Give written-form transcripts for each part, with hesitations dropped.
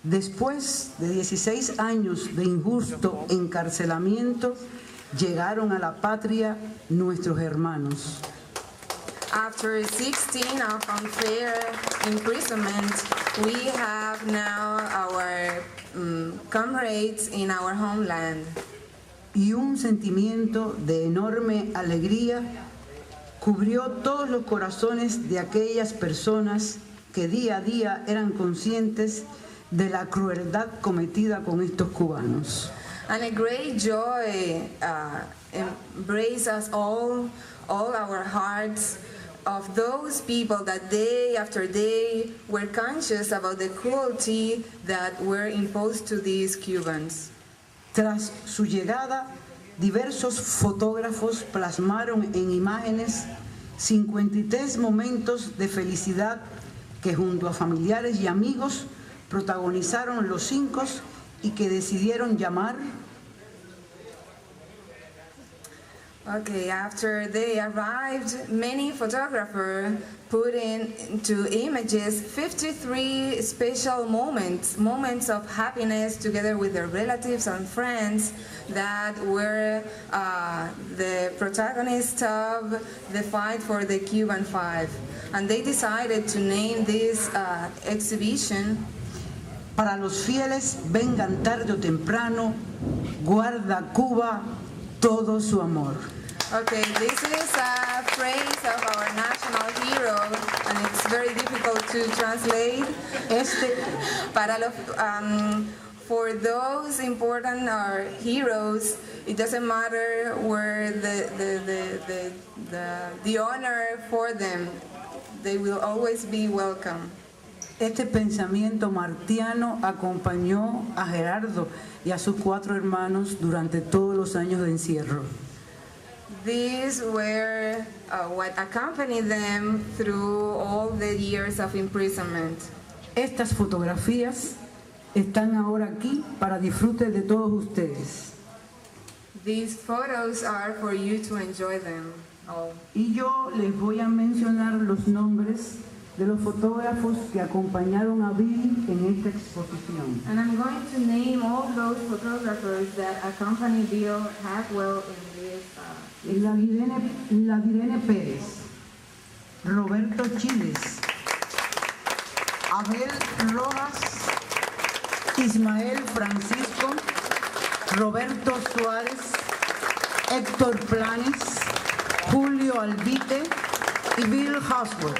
Después de 16 años de injusto encarcelamiento, llegaron a la patria nuestros hermanos. After 16 of unfair imprisonment, we have now our comrades in our homeland. Y un sentimiento de enorme alegría cubrió todos los corazones de aquellas personas que día a día eran conscientes de la crueldad cometida con estos cubanos. And a great joy embraced us all our hearts, of those people that day after day were conscious about the cruelty that were imposed to these Cubans. Tras su llegada, diversos fotógrafos plasmaron en imágenes 53 momentos de felicidad que junto a familiares y amigos protagonizaron los Cinco y que decidieron llamar. Okay, after they arrived, many photographers put into images 53 special moments of happiness together with their relatives and friends that were the protagonists of the fight for the Cuban Five. And they decided to name this exhibition Para los fieles, vengan tarde o temprano, guarda Cuba, todo su amor. Okay, this is a phrase of our national hero, and it's very difficult to translate. For those important heroes, it doesn't matter where the honor for them, they will always be welcome. Este pensamiento martiano acompañó a Gerardo y a sus 4 hermanos durante todos los años de encierro. These were what accompanied them through all the years of imprisonment. Estas fotografías están ahora aquí para disfrute de todos ustedes. These photos are for you to enjoy them all. Y yo les voy a mencionar los nombres de los fotógrafos que acompañaron a Bill en esta exposición. And I'm going to name all those photographers that accompany Bill Hackwell in this. Ladirene Pérez, Roberto Chiles, Abel Rojas, Ismael Francisco, Roberto Suárez, Héctor Planes, Julio Albite y Bill Hackwell.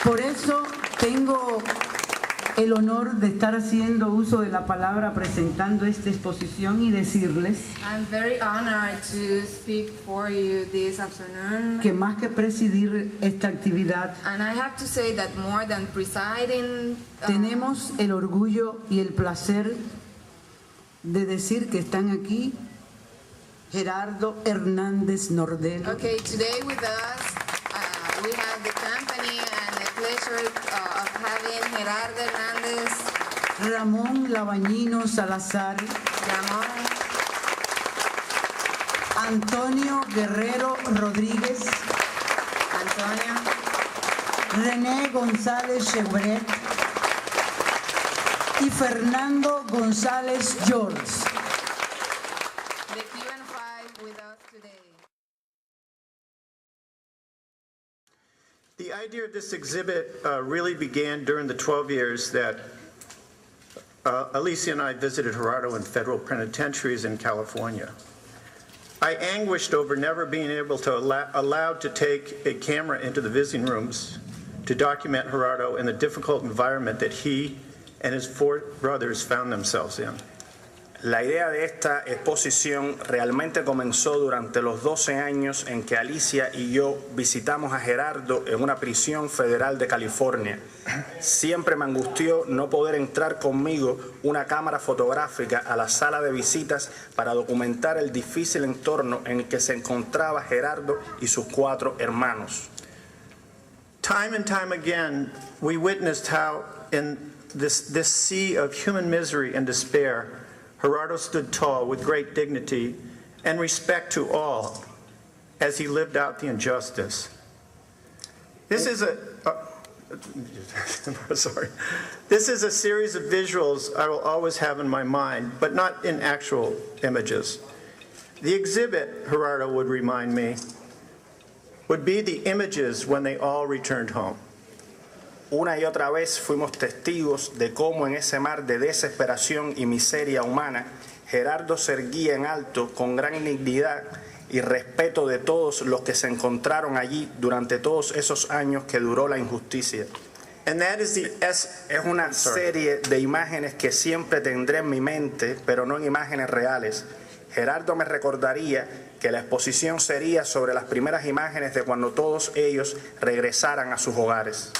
Por eso tengo el honor de estar haciendo uso de la palabra presentando esta exposición y decirles I'm very honored to speak for you this afternoon. Que más que presidir esta actividad, And I have to say that more than presiding, tenemos el orgullo y el placer de decir que están aquí Gerardo Hernández Nordel. Okay, today with us we have the company and the pleasure of having Gerardo Hernández, Ramón Labañino Salazar, Antonio Guerrero Rodríguez, René González Chevret y Fernando González George. The Cuban Five with us today. The idea of this exhibit really began during the 12 years that Alicia and I visited Gerardo in federal penitentiaries in California. I anguished over never being able to allowed to take a camera into the visiting rooms to document Gerardo in the difficult environment that he and his 4 brothers found themselves in. La idea de esta exposición realmente comenzó durante los 12 años en que Alicia y yo visitamos a Gerardo en una prisión federal de California. Siempre me angustió no poder entrar conmigo una cámara fotográfica a la sala de visitas para documentar el difícil entorno en el que se encontraba Gerardo y sus 4 hermanos. Time and time again, we witnessed how in this sea of human misery and despair, Gerardo stood tall with great dignity and respect to all as he lived out the injustice. This is Sorry. This is a series of visuals I will always have in my mind, but not in actual images. The exhibit, Gerardo would remind me, would be the images when they all returned home. Una y otra vez fuimos testigos de cómo en ese mar de desesperación y miseria humana, Gerardo se erguía en alto con gran dignidad y respeto de todos los que se encontraron allí durante todos esos años que duró la injusticia. Es una serie de imágenes que siempre tendré en mi mente, pero no en imágenes reales. Gerardo me recordaría que la exposición sería sobre las primeras imágenes de cuando todos ellos regresaran a sus hogares.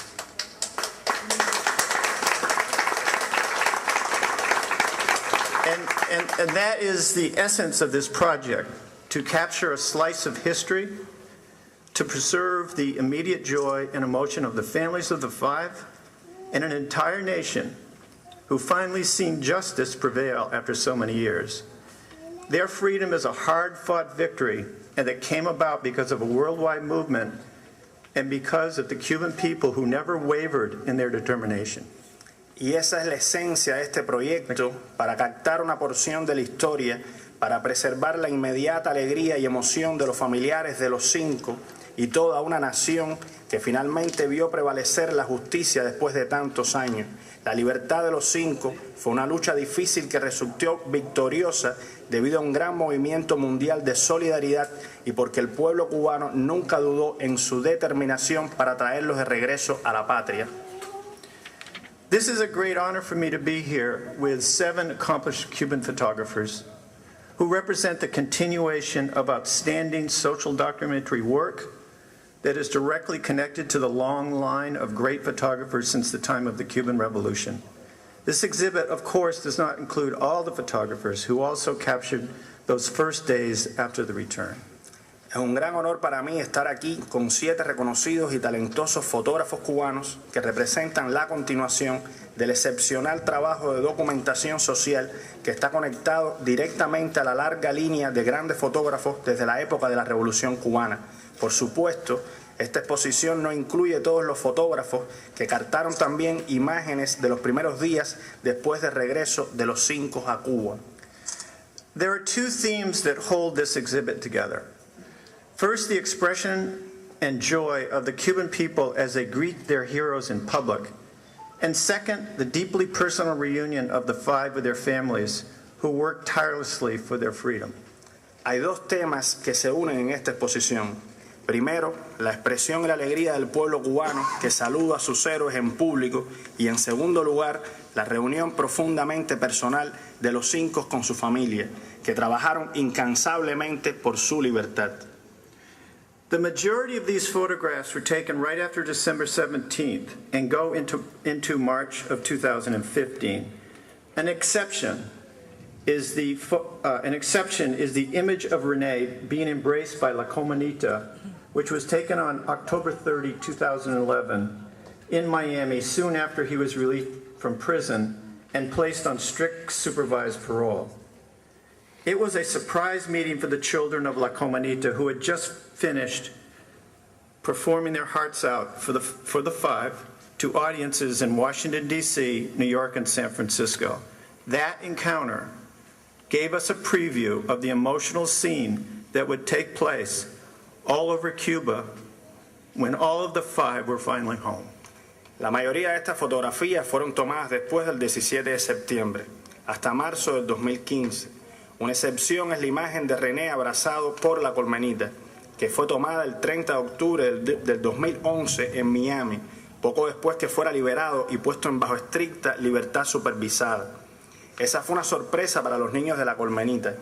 And that is the essence of this project, to capture a slice of history, to preserve the immediate joy and emotion of the families of the five and an entire nation who finally seen justice prevail after so many years. Their freedom is a hard-fought victory, and that came about because of a worldwide movement and because of the Cuban people who never wavered in their determination. Y esa es la esencia de este proyecto, para captar una porción de la historia, para preservar la inmediata alegría y emoción de los familiares de los cinco y toda una nación que finalmente vio prevalecer la justicia después de tantos años. La libertad de los cinco fue una lucha difícil que resultó victoriosa debido a un gran movimiento mundial de solidaridad y porque el pueblo cubano nunca dudó en su determinación para traerlos de regreso a la patria. This is a great honor for me to be here with 7 accomplished Cuban photographers who represent the continuation of outstanding social documentary work that is directly connected to the long line of great photographers since the time of the Cuban Revolution. This exhibit, of course, does not include all the photographers who also captured those first days after the return. Es un gran honor para mí estar aquí con 7 reconocidos y talentosos fotógrafos cubanos que representan la continuación del excepcional trabajo de documentación social que está conectado directamente a la larga línea de grandes fotógrafos desde la época de la Revolución Cubana. Por supuesto, esta exposición no incluye todos los fotógrafos que captaron también imágenes de los primeros días después del regreso de los Cinco a Cuba. There are 2 themes that hold this exhibit together. First, the expression and joy of the Cuban people as they greet their heroes in public. And second, the deeply personal reunion of the 5 with their families who worked tirelessly for their freedom. Hay 2 temas que se unen en esta exposición. Primero, la expresión y la alegría del pueblo cubano que saluda a sus héroes en público y en segundo lugar, la reunión profundamente personal de los Cinco con su familia, que trabajaron incansablemente por su libertad. The majority of these photographs were taken right after December 17th and go into March of 2015. An exception is the image of Rene being embraced by La Comunita, which was taken on October 30, 2011 in Miami soon after he was released from prison and placed on strict supervised parole. It was a surprise meeting for the children of La Comunita who had just finished performing their hearts out for the 5 to audiences in Washington, D.C., New York, and San Francisco. That encounter gave us a preview of the emotional scene that would take place all over Cuba when all of the 5 were finally home. La mayoría de estas fotografías fueron tomadas después del 17 de septiembre, hasta marzo del 2015. Una excepción es la imagen de René abrazado por la colmenita, que fue tomada el 30 de octubre del 2011 en Miami, poco después que fuera liberado y puesto en bajo estricta libertad supervisada. Esa fue una sorpresa para los niños de la colmenita,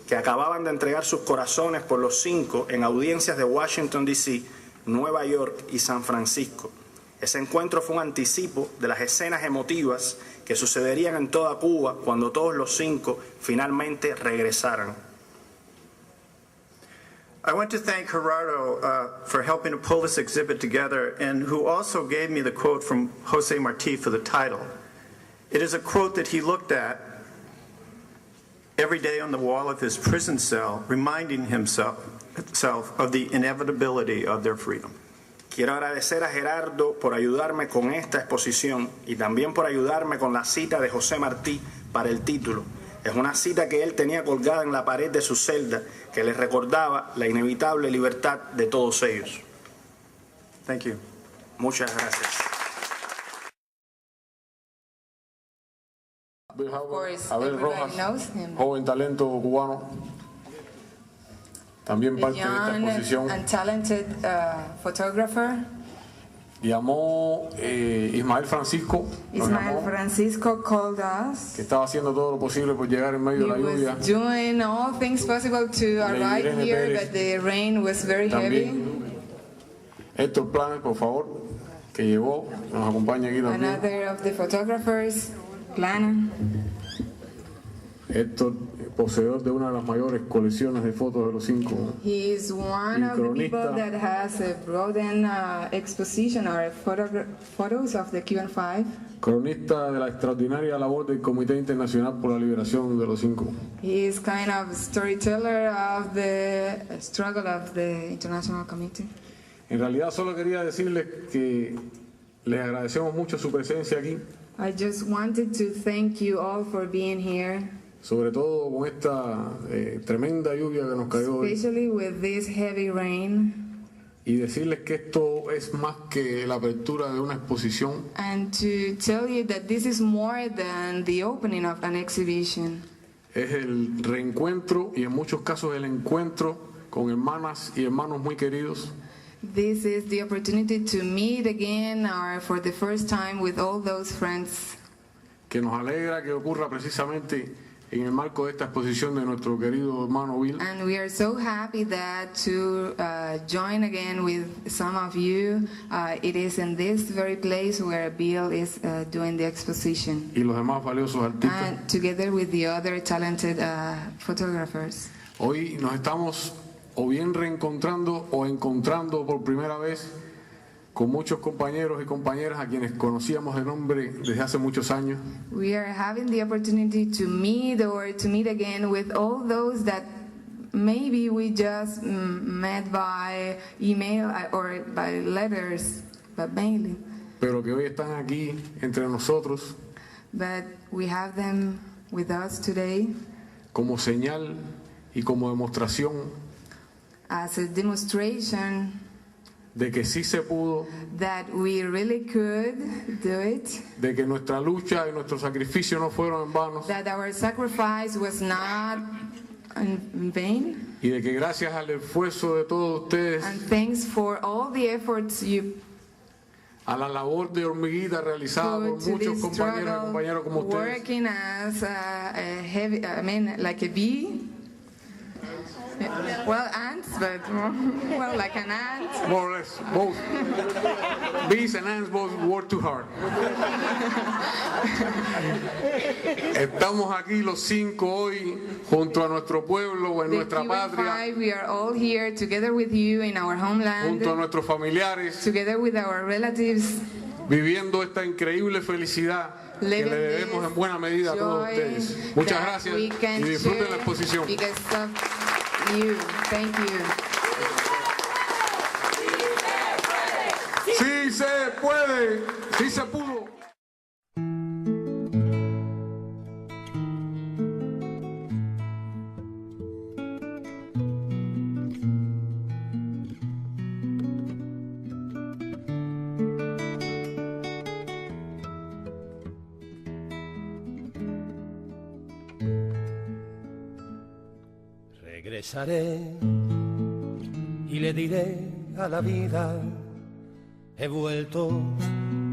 que acababan de entregar sus corazones por los Cinco en audiencias de Washington, D.C., Nueva York y San Francisco. Ese encuentro fue un anticipo de las escenas emotivas que sucederían en toda Cuba cuando todos los Cinco finalmente regresaran. I want to thank Gerardo for helping to pull this exhibit together and who also gave me the quote from José Martí for the title. It is a quote that he looked at every day on the wall of his prison cell, reminding himself of the inevitability of their freedom. Quiero agradecer a Gerardo por ayudarme con esta exposición y también por ayudarme con la cita de José Martí para el título. Es una cita que él tenía colgada en la pared de su celda que le recordaba la inevitable libertad de todos ellos. Thank you. Muchas gracias. Bill Hackwell, course, Abel everybody Rojas, knows him. joven talento cubano, también A parte de esta young exposición. and talented photographer. Llamó Ismael Francisco, nos Ismael llamó, Francisco called us. que estaba haciendo todo lo posible por llegar en medio He de la lluvia. was doing all things possible to arrive Irene here, Pérez. but the rain was very heavy. También Héctor Planes, por favor, que llegó, nos acompaña aquí también. Another of the photographers, Plaza. Héctor, poseedor de una de las mayores colecciones de fotos de los Cinco. He is one of the people that has a broadened exposition or photos of the Cuban Five. Cronista de la extraordinaria labor del Comité Internacional por la Liberación de los Cinco. He is kind of storyteller of the struggle of the International Committee. En realidad solo quería decirles que les agradecemos mucho su presencia aquí, I just wanted to thank you all for being here, sobre todo con esta tremenda lluvia que nos cayó hoy, especially with this heavy rain, y decirles que esto es más que la apertura de una exposición, and to tell you that this is more than the opening of an exhibition. es el reencuentro y en muchos casos el encuentro con hermanas y hermanos muy queridos This is the opportunity to meet again or for the first time with all those friends. que nos alegra que ocurra precisamente en el marco de esta exposición de nuestro querido hermano Bill, And we are so happy that to join again with some of you. It is in this very place where Bill is doing the exposition, y los demás valiosos artistas. and together with the other talented photographers. Hoy nos estamos o bien reencontrando o encontrando por primera vez con muchos compañeros y compañeras a quienes conocíamos de nombre desde hace muchos años, We are having the opportunity to meet again with all those that maybe we just met by email or by letters, but mainly. pero que hoy están aquí entre nosotros But we have them with us today como señal y como demostración as a demonstration de que sí se pudo, that we really could do it, de que nuestra lucha y nuestro sacrificio no fueron en vano, that our sacrifice was not in vain, y de que gracias al esfuerzo de todos ustedes, and thanks for all the efforts you a la labor de hormiguita realizada por put to muchos this compañeros y struggle, compañeros como ustedes, working as a heavy, like a bee. Well, ants, but well, like an ant. more or less, both bees and ants both work too hard. Estamos aquí los cinco hoy junto a nuestro pueblo, en The nuestra Cuban patria, Five, we are all here together with you in our homeland, junto a nuestros familiares, together with our relatives, viviendo esta increíble felicidad que le living debemos en buena medida a todos joy ustedes. Muchas that gracias we y can disfruten la share exposición. because of you. Thank you. Sí se puede, sí se pudo. Regresaré y le diré a la vida, he vuelto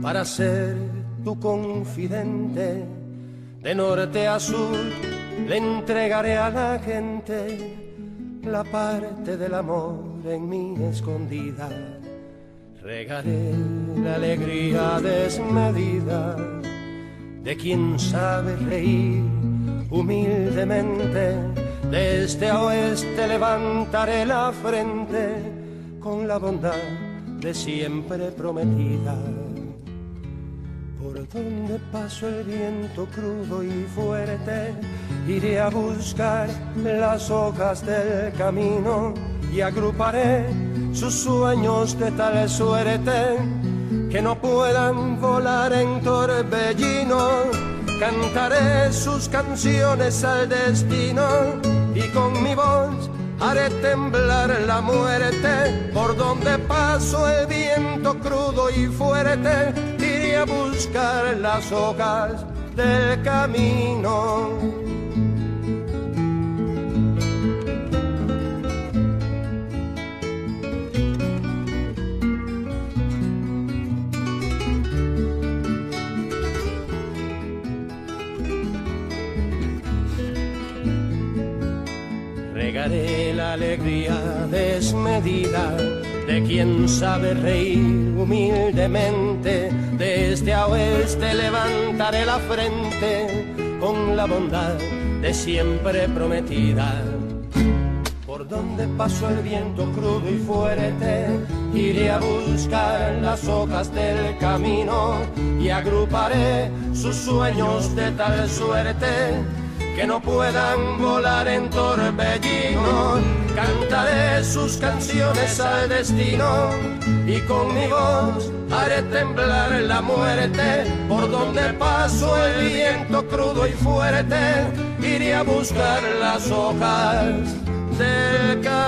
para ser tu confidente, de norte a sur le entregaré a la gente la parte del amor en mi escondida, regaré la alegría desmedida de quien sabe reír humildemente. Desde a oeste levantaré la frente con la bondad de siempre prometida. Por donde paso el viento crudo y fuerte, iré a buscar las hojas del camino y agruparé sus sueños de tal suerte que no puedan volar en torbellino. Cantaré sus canciones al destino y con mi voz haré temblar la muerte. Por donde paso el viento crudo y fuerte, iré a buscar las hojas del camino. Regaré la alegría desmedida de quien sabe reír humildemente. Desde a oeste levantaré la frente con la bondad de siempre prometida. Por donde pasó el viento crudo y fuerte, iré a buscar las hojas del camino y agruparé sus sueños de tal suerte que no puedan volar en torbellino. Cantaré sus canciones al destino y con mi voz haré temblar la muerte. Por donde paso el viento crudo y fuerte, iré a buscar las hojas del camino.